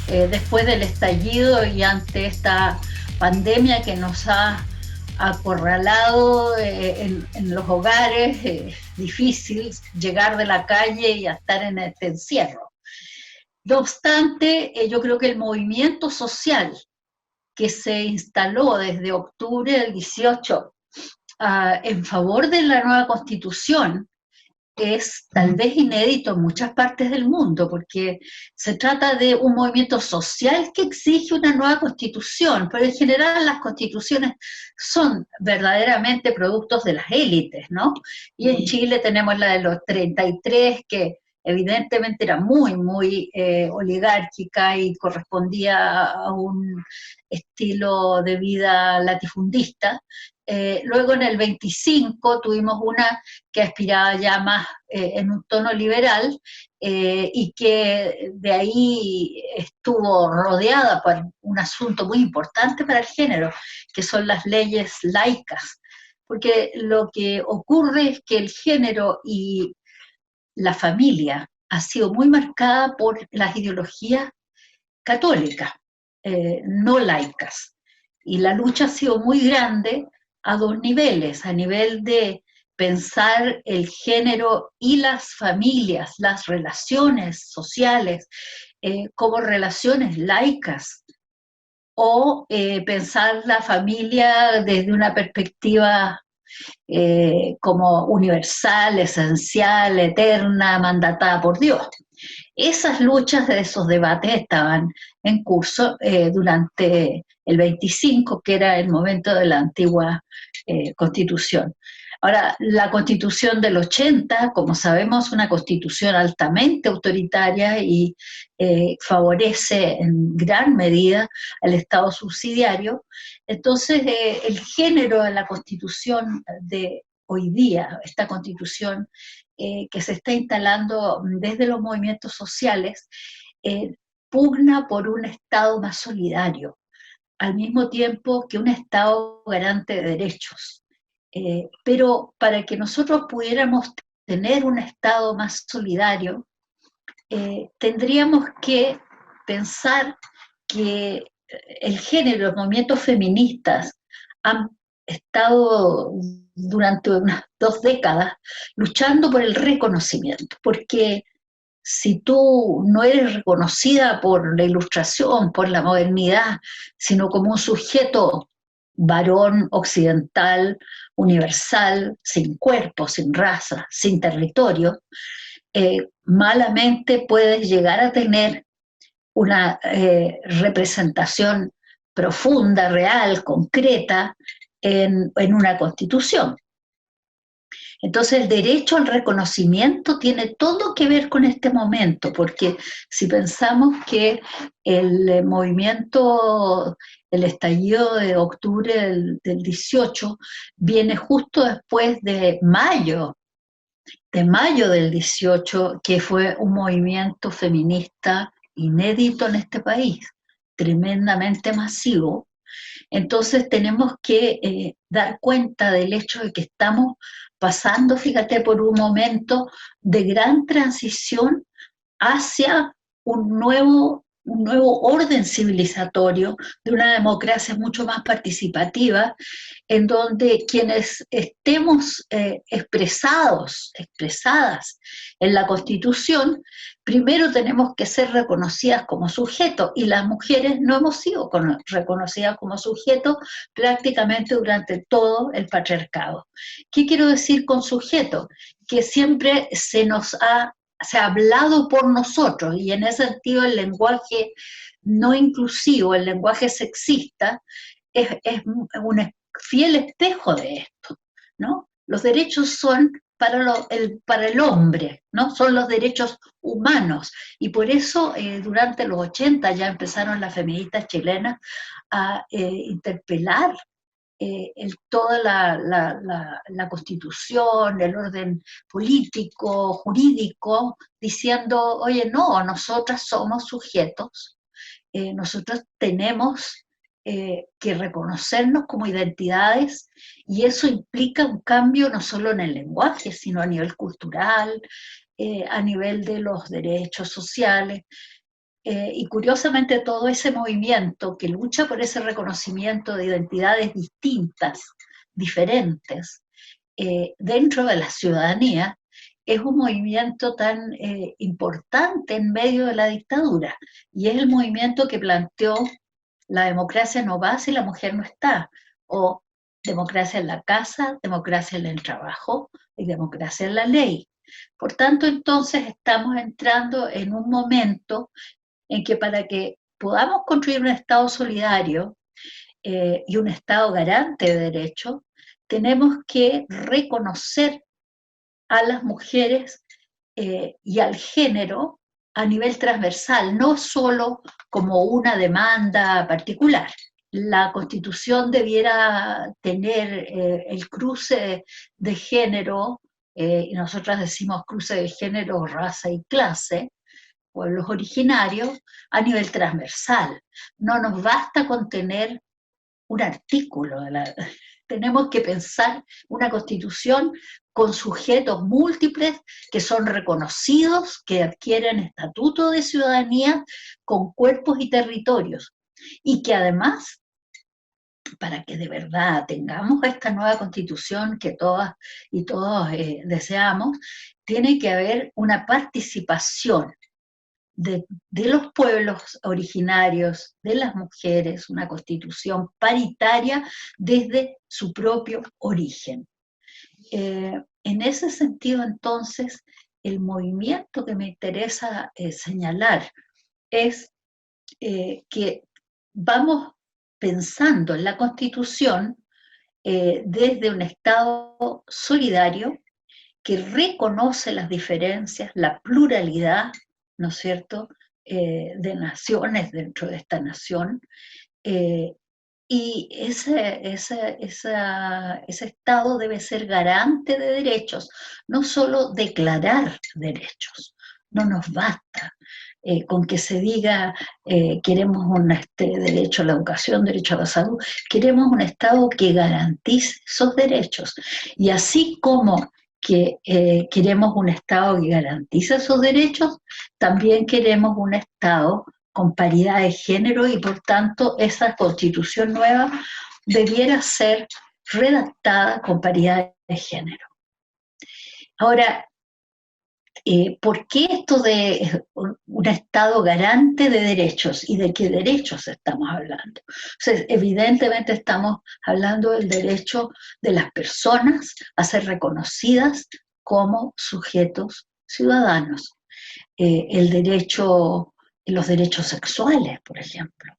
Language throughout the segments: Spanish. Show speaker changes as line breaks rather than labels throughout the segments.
después del estallido y ante esta pandemia que nos ha acorralado en los hogares, difícil llegar de la calle y a estar en este encierro. No obstante, yo creo que el movimiento social que se instaló desde octubre del 18 en favor de la nueva constitución es tal vez inédito en muchas partes del mundo, porque se trata de un movimiento social que exige una nueva constitución, pero en general las constituciones son verdaderamente productos de las élites, ¿no? Y en Chile tenemos la de los 33, que evidentemente era muy oligárquica y correspondía a un estilo de vida latifundista. Luego en el 25 tuvimos una que aspiraba ya más en un tono liberal y que de ahí estuvo rodeada por un asunto muy importante para el género, que son las leyes laicas. Porque lo que ocurre es que el género y la familia ha sido muy marcada por las ideologías católicas, no laicas. Y la lucha ha sido muy grande a dos niveles, a nivel de pensar el género y las familias, las relaciones sociales, como relaciones laicas, o pensar la familia desde una perspectiva como universal, esencial, eterna, mandatada por Dios. Esas luchas de esos debates estaban en curso durante el 25, que era el momento de la antigua constitución. Ahora, la constitución del 80, como sabemos, es una constitución altamente autoritaria y favorece en gran medida al Estado subsidiario. Entonces, el género de la constitución de hoy día, esta constitución que se está instalando desde los movimientos sociales, eh, pugna por un Estado más solidario, al mismo tiempo que un Estado garante de derechos. Pero para que nosotros pudiéramos tener un Estado más solidario, tendríamos que pensar que el género, los movimientos feministas han estado durante unas 2 décadas luchando por el reconocimiento, porque si tú no eres reconocida por la ilustración, por la modernidad, sino como un sujeto varón occidental, universal, sin cuerpo, sin raza, sin territorio, malamente puedes llegar a tener una representación profunda, real, concreta en una constitución. Entonces el derecho al reconocimiento tiene todo que ver con este momento, porque si pensamos que el movimiento, el estallido de octubre del 18 viene justo después de mayo del 18, que fue un movimiento feminista inédito en este país, tremendamente masivo. Entonces tenemos que dar cuenta del hecho de que estamos pasando, fíjate, por un momento de gran transición hacia un nuevo orden civilizatorio, de una democracia mucho más participativa, en donde quienes estemos expresadas en la Constitución, primero tenemos que ser reconocidas como sujetos, y las mujeres no hemos sido reconocidas como sujetos prácticamente durante todo el patriarcado. ¿Qué quiero decir con sujeto? Que siempre se ha hablado por nosotros, y en ese sentido el lenguaje no inclusivo, el lenguaje sexista, es un fiel espejo de esto, ¿no? Los derechos son para el hombre, ¿no? Son los derechos humanos, y por eso durante los 80 ya empezaron las feministas chilenas a interpelar toda la constitución, el orden político, jurídico, diciendo, oye, no, nosotras somos sujetos, nosotros tenemos que reconocernos como identidades, y eso implica un cambio no solo en el lenguaje, sino a nivel cultural, a nivel de los derechos sociales. y curiosamente todo ese movimiento que lucha por ese reconocimiento de identidades distintas, diferentes, dentro de la ciudadanía, es un movimiento tan importante en medio de la dictadura, y es el movimiento que planteó la democracia no va si la mujer no está, o democracia en la casa, democracia en el trabajo y democracia en la ley. Por tanto, entonces estamos entrando en un momento en que para que podamos construir un Estado solidario y un Estado garante de derechos, tenemos que reconocer a las mujeres y al género a nivel transversal, no solo como una demanda particular. La Constitución debiera tener el cruce de género, y nosotras decimos cruce de género, raza y clase, pueblos originarios, a nivel transversal. No nos basta con tener un artículo, tenemos que pensar una constitución con sujetos múltiples que son reconocidos, que adquieren estatuto de ciudadanía con cuerpos y territorios, y que además, para que de verdad tengamos esta nueva constitución que todas y todos deseamos, tiene que haber una participación de los pueblos originarios, de las mujeres, una constitución paritaria desde su propio origen. En ese sentido, entonces, el movimiento que me interesa señalar es que vamos pensando en la Constitución desde un Estado solidario que reconoce las diferencias, la pluralidad, ¿no es cierto?, de naciones dentro de esta nación, y ese Estado debe ser garante de derechos, no solo declarar derechos, no nos basta. Con que se diga queremos un derecho a la educación, derecho a la salud, queremos un Estado que garantice esos derechos. Y así como que queremos un Estado que garantice esos derechos, también queremos un Estado con paridad de género, y por tanto esa constitución nueva debiera ser redactada con paridad de género. Ahora, ¿por qué esto de un Estado garante de derechos? ¿Y de qué derechos estamos hablando? Entonces, evidentemente estamos hablando del derecho de las personas a ser reconocidas como sujetos ciudadanos. El derecho, los derechos sexuales, por ejemplo,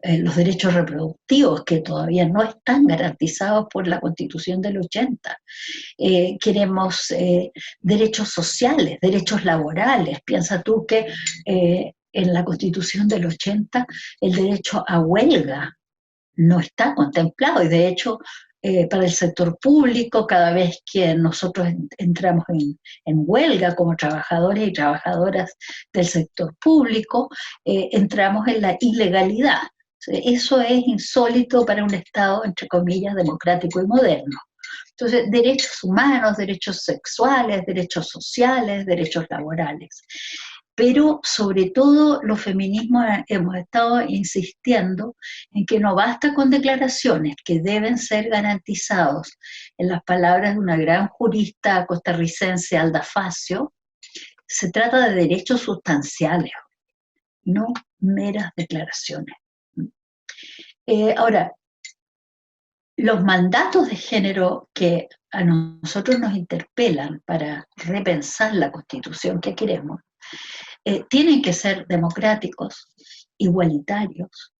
los derechos reproductivos, que todavía no están garantizados por la Constitución del 80. Queremos derechos sociales, derechos laborales. Piensa tú que en la Constitución del 80 el derecho a huelga no está contemplado, y de hecho para el sector público, cada vez que nosotros entramos en huelga como trabajadores y trabajadoras del sector público, entramos en la ilegalidad. Eso es insólito para un Estado, entre comillas, democrático y moderno. Entonces, derechos humanos, derechos sexuales, derechos sociales, derechos laborales. Pero sobre todo los feminismos hemos estado insistiendo en que no basta con declaraciones, que deben ser garantizados. En las palabras de una gran jurista costarricense, Alda Facio, se trata de derechos sustanciales, no meras declaraciones. Ahora, los mandatos de género que a nosotros nos interpelan para repensar la Constitución que queremos, tienen que ser democráticos, igualitarios,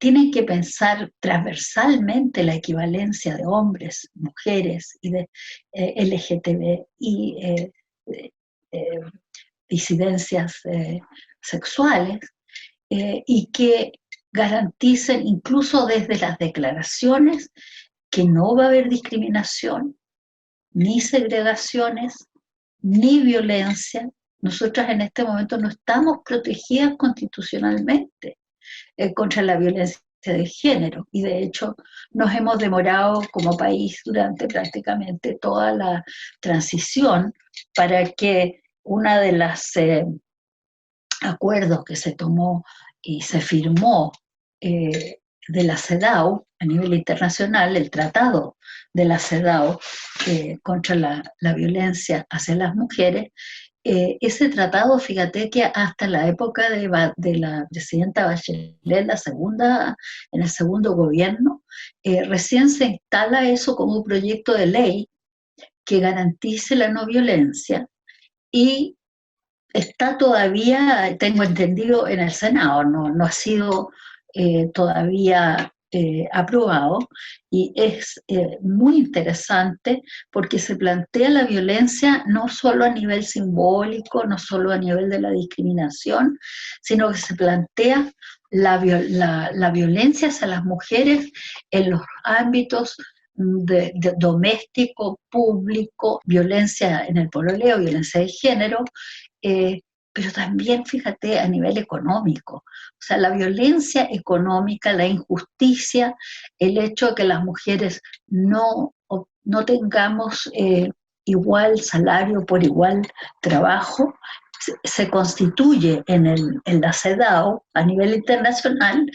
tienen que pensar transversalmente la equivalencia de hombres, mujeres y de LGTB y disidencias sexuales, y que garanticen incluso desde las declaraciones que no va a haber discriminación, ni segregaciones, ni violencia. Nosotras en este momento no estamos protegidas constitucionalmente contra la violencia de género, y de hecho nos hemos demorado como país durante prácticamente toda la transición para que una de las acuerdo que se tomó y se firmó de la CEDAW a nivel internacional, el tratado de la CEDAW contra la violencia hacia las mujeres. Ese tratado, fíjate que hasta la época de la presidenta Bachelet, en el segundo gobierno, recién se instala eso como un proyecto de ley que garantice la no violencia, y está todavía, tengo entendido, en el Senado, no ha sido todavía aprobado, y es muy interesante porque se plantea la violencia no solo a nivel simbólico, no solo a nivel de la discriminación, sino que se plantea la violencia hacia las mujeres en los ámbitos de doméstico, público, violencia en el pololeo, violencia de género, eh, pero también, fíjate, a nivel económico. O sea, la violencia económica, la injusticia, el hecho de que las mujeres no tengamos igual salario por igual trabajo, se constituye en la CEDAW a nivel internacional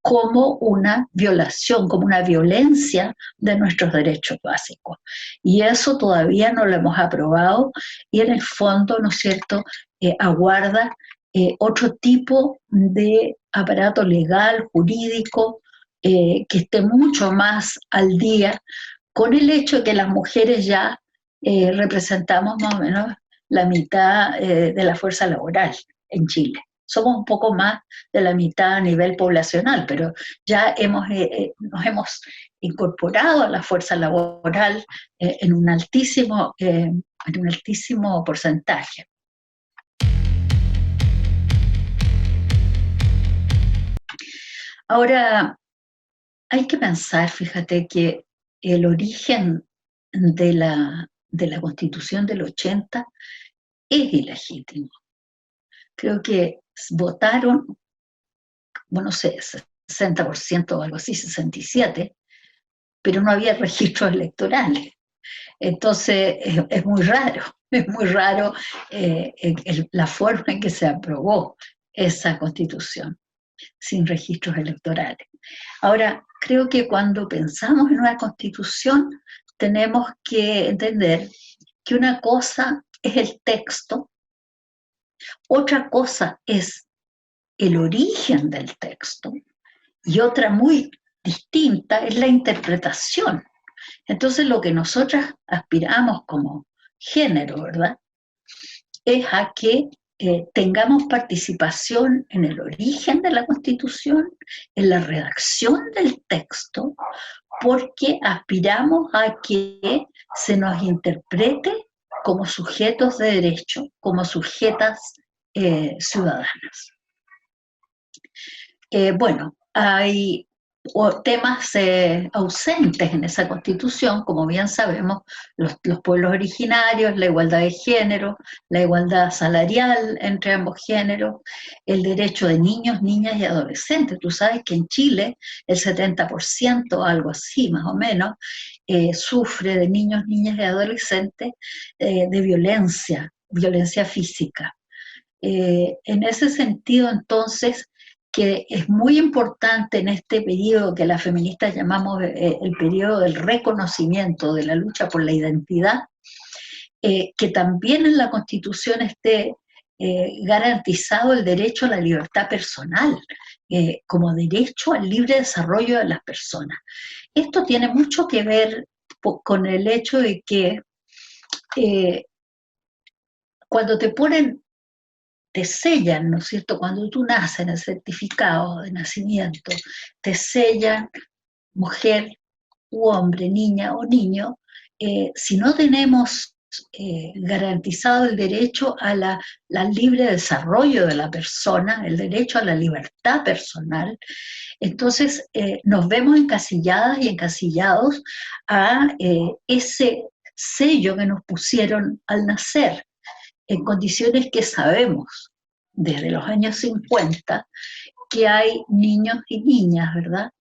como una violación, como una violencia de nuestros derechos básicos. Y eso todavía no lo hemos aprobado, y en el fondo, ¿no es cierto?, aguarda otro tipo de aparato legal, jurídico, que esté mucho más al día con el hecho de que las mujeres ya representamos más o menos la mitad de la fuerza laboral en Chile. Somos un poco más de la mitad a nivel poblacional, pero ya nos hemos incorporado a la fuerza laboral en un altísimo porcentaje. Ahora, hay que pensar, fíjate, que el origen de la Constitución del 80 es ilegítimo. Creo que votaron, bueno, no sé, 60% o algo así, 67%, pero no había registros electorales. Entonces, es muy raro, la forma en que se aprobó esa Constitución, sin registros electorales. Ahora, creo que cuando pensamos en una Constitución, tenemos que entender que una cosa es el texto, otra cosa es el origen del texto, y otra muy distinta es la interpretación. Entonces, lo que nosotras aspiramos como género, ¿verdad?, es a que tengamos participación en el origen de la Constitución, en la redacción del texto, porque aspiramos a que se nos interprete como sujetos de derecho, como sujetas ciudadanas. Bueno, hay temas ausentes en esa Constitución, como bien sabemos, los pueblos originarios, la igualdad de género, la igualdad salarial entre ambos géneros, el derecho de niños, niñas y adolescentes. Tú sabes que en Chile el 70%, algo así más o menos, sufre de niños, niñas y adolescentes de violencia física. En ese sentido, entonces, que es muy importante en este periodo que las feministas llamamos el periodo del reconocimiento, de la lucha por la identidad, que también en la Constitución esté garantizado el derecho a la libertad personal, como derecho al libre desarrollo de las personas. Esto tiene mucho que ver con el hecho de que cuando te sellan, ¿no es cierto?, cuando tú naces en el certificado de nacimiento, te sellan mujer u hombre, niña o niño. Si no tenemos garantizado el derecho al libre desarrollo de la persona, el derecho a la libertad personal, entonces nos vemos encasilladas y encasillados a ese sello que nos pusieron al nacer, en condiciones que sabemos desde los años 50 que hay niños y niñas, ¿verdad?,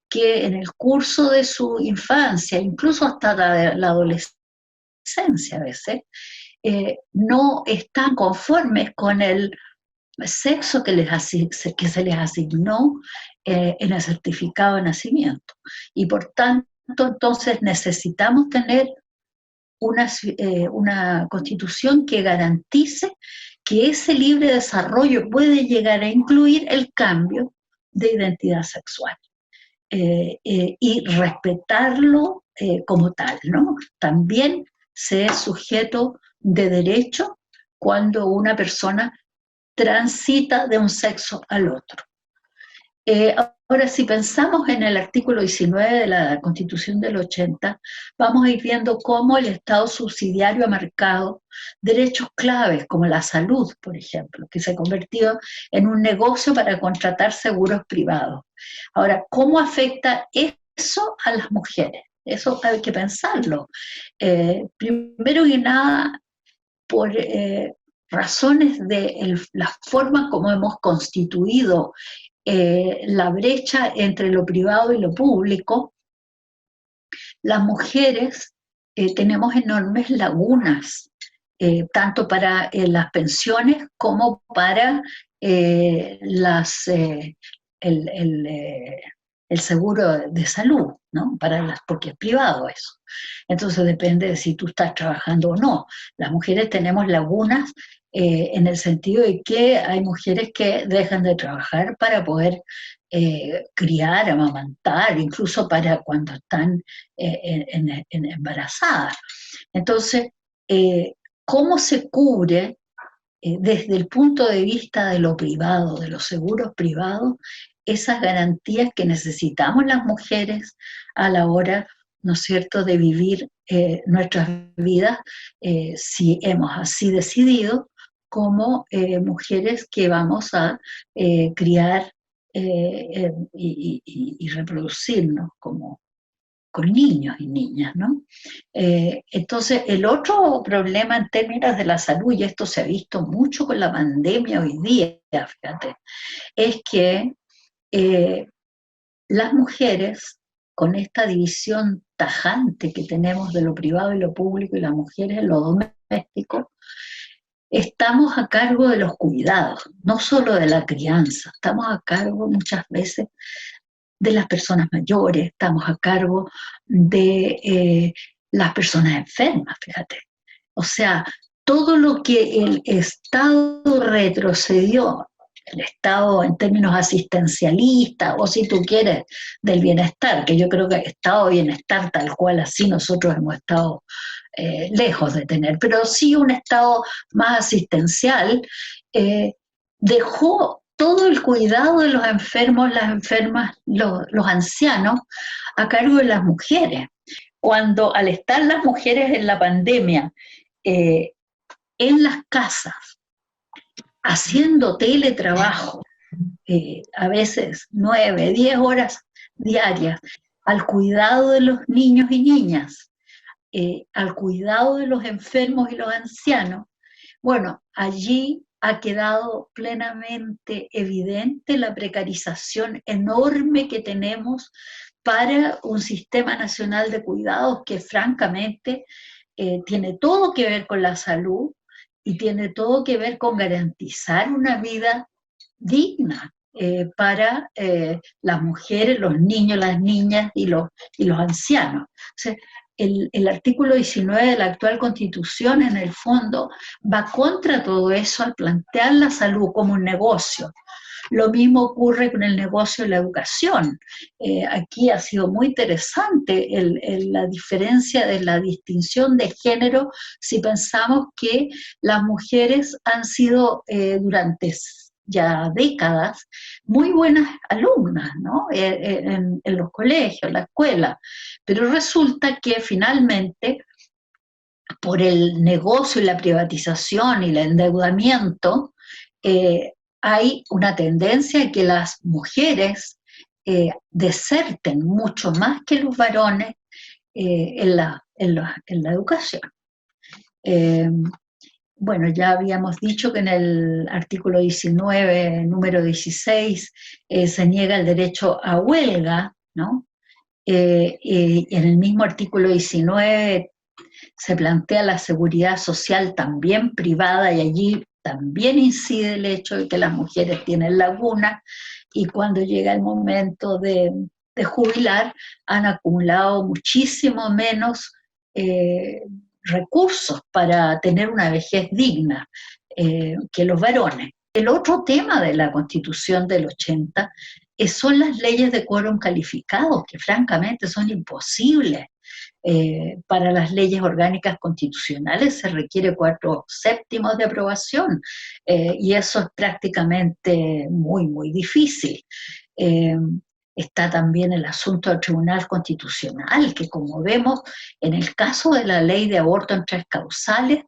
que en el curso de su infancia, incluso hasta la adolescencia a veces, no están conformes con el sexo que se les asignó en el certificado de nacimiento. Y por tanto, entonces necesitamos tener una constitución que garantice que ese libre desarrollo puede llegar a incluir el cambio de identidad sexual y respetarlo como tal, ¿no? También se es sujeto de derecho cuando una persona transita de un sexo al otro. Ahora, si pensamos en el artículo 19 de la Constitución del 80, vamos a ir viendo cómo el Estado subsidiario ha marcado derechos claves, como la salud, por ejemplo, que se ha convertido en un negocio para contratar seguros privados. Ahora, ¿cómo afecta eso a las mujeres? Eso hay que pensarlo. Primero que nada, por razones de la forma como hemos constituido la brecha entre lo privado y lo público, las mujeres tenemos enormes lagunas, tanto para las pensiones como para las, el seguro de salud, ¿no? Porque es privado eso. Entonces depende de si tú estás trabajando o no. Las mujeres tenemos lagunas en el sentido de que hay mujeres que dejan de trabajar para poder criar, amamantar, incluso para cuando están embarazadas. Entonces, ¿cómo se cubre desde el punto de vista de lo privado, de los seguros privados, esas garantías que necesitamos las mujeres a la hora, ¿no es cierto?, de vivir nuestras vidas, si hemos así decidido, como mujeres que vamos a criar y reproducirnos como con niños y niñas, ¿no? Entonces, el otro problema en términos de la salud, y esto se ha visto mucho con la pandemia hoy día, fíjate, es que las mujeres, con esta división tajante que tenemos de lo privado y lo público, y las mujeres en lo doméstico, estamos a cargo de los cuidados, no solo de la crianza, estamos a cargo muchas veces de las personas mayores, estamos a cargo de las personas enfermas, fíjate. O sea, todo lo que el Estado retrocedió, el Estado en términos asistencialistas, o si tú quieres, del bienestar, que yo creo que Estado de bienestar tal cual así nosotros hemos estado lejos de tener, pero sí un Estado más asistencial, dejó todo el cuidado de los enfermos, las enfermas, los ancianos, a cargo de las mujeres. Cuando al estar las mujeres en la pandemia, en las casas, haciendo teletrabajo, a veces 9, 10 horas diarias, al cuidado de los niños y niñas, al cuidado de los enfermos y los ancianos, bueno, allí ha quedado plenamente evidente la precarización enorme que tenemos para un sistema nacional de cuidados que francamente tiene todo que ver con la salud y tiene todo que ver con garantizar una vida digna para las mujeres, los niños, las niñas y los ancianos. O sea, el artículo 19 de la actual Constitución, en el fondo, va contra todo eso al plantear la salud como un negocio. Lo mismo ocurre con el negocio de la educación. Aquí ha sido muy interesante la diferencia de la distinción de género si pensamos que las mujeres han sido durante ya décadas muy buenas alumnas, ¿no? En los colegios, en la escuela, pero resulta que finalmente por el negocio y la privatización y el endeudamiento, hay una tendencia a que las mujeres deserten mucho más que los varones en la educación. Bueno, ya habíamos dicho que en el artículo 19, número 16, se niega el derecho a huelga, ¿no? Y en el mismo artículo 19 se plantea la seguridad social también privada, y allí también incide el hecho de que las mujeres tienen lagunas y cuando llega el momento de jubilar han acumulado muchísimo menos recursos para tener una vejez digna que los varones. El otro tema de la Constitución del 80 son las leyes de quórum calificado, que francamente son imposibles. Para las leyes orgánicas constitucionales se requiere 4/7 de aprobación y eso es prácticamente muy, muy difícil. Está también el asunto del Tribunal Constitucional, que como vemos en el caso de la ley de aborto en 3 causales,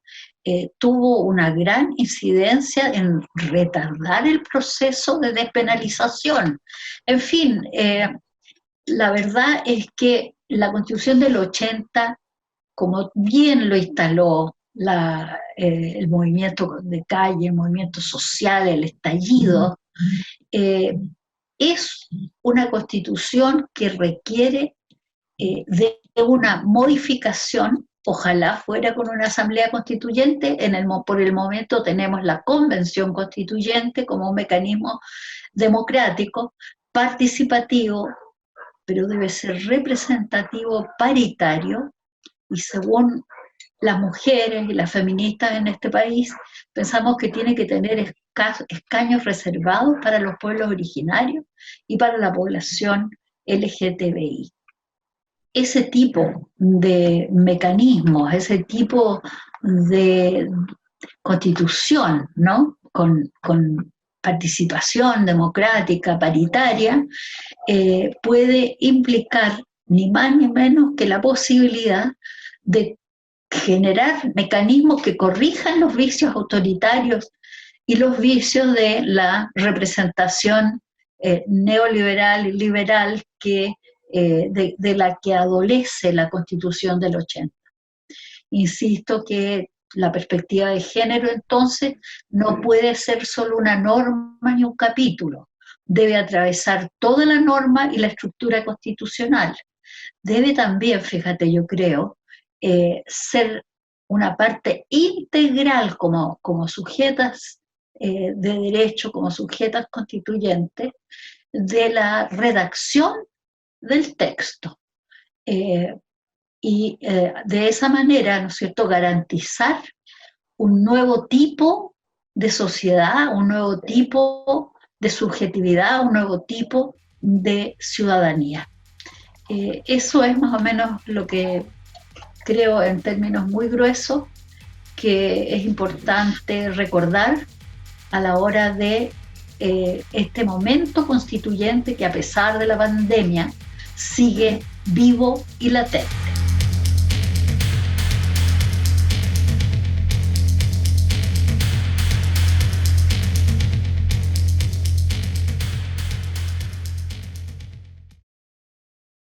tuvo una gran incidencia en retardar el proceso de despenalización. En fin, la verdad es que la Constitución del 80, como bien lo instaló el movimiento de calle, el movimiento social, el estallido, es una Constitución que requiere de una modificación. Ojalá fuera con una asamblea constituyente. Por el momento tenemos la convención constituyente como un mecanismo democrático, participativo, pero debe ser representativo, paritario, y según las mujeres y las feministas en este país, pensamos que tiene que tener escaños reservados para los pueblos originarios y para la población LGTBI. Ese tipo de mecanismos, ese tipo de constitución, ¿no? Con participación democrática, paritaria, puede implicar ni más ni menos que la posibilidad de generar mecanismos que corrijan los vicios autoritarios y los vicios de la representación neoliberal y liberal de la que adolece la Constitución del 80. Insisto que la perspectiva de género entonces no puede ser solo una norma ni un capítulo, debe atravesar toda la norma y la estructura constitucional. Debe también, fíjate, yo creo, ser una parte integral como sujetas de derecho, como sujetas constituyentes, de la redacción del texto. Y de esa manera, ¿no es cierto?, garantizar un nuevo tipo de sociedad, un nuevo tipo de subjetividad, un nuevo tipo de ciudadanía. Eso es más o menos lo que creo en términos muy gruesos que es importante recordar a la hora de este momento constituyente que a pesar de la pandemia sigue vivo y latente.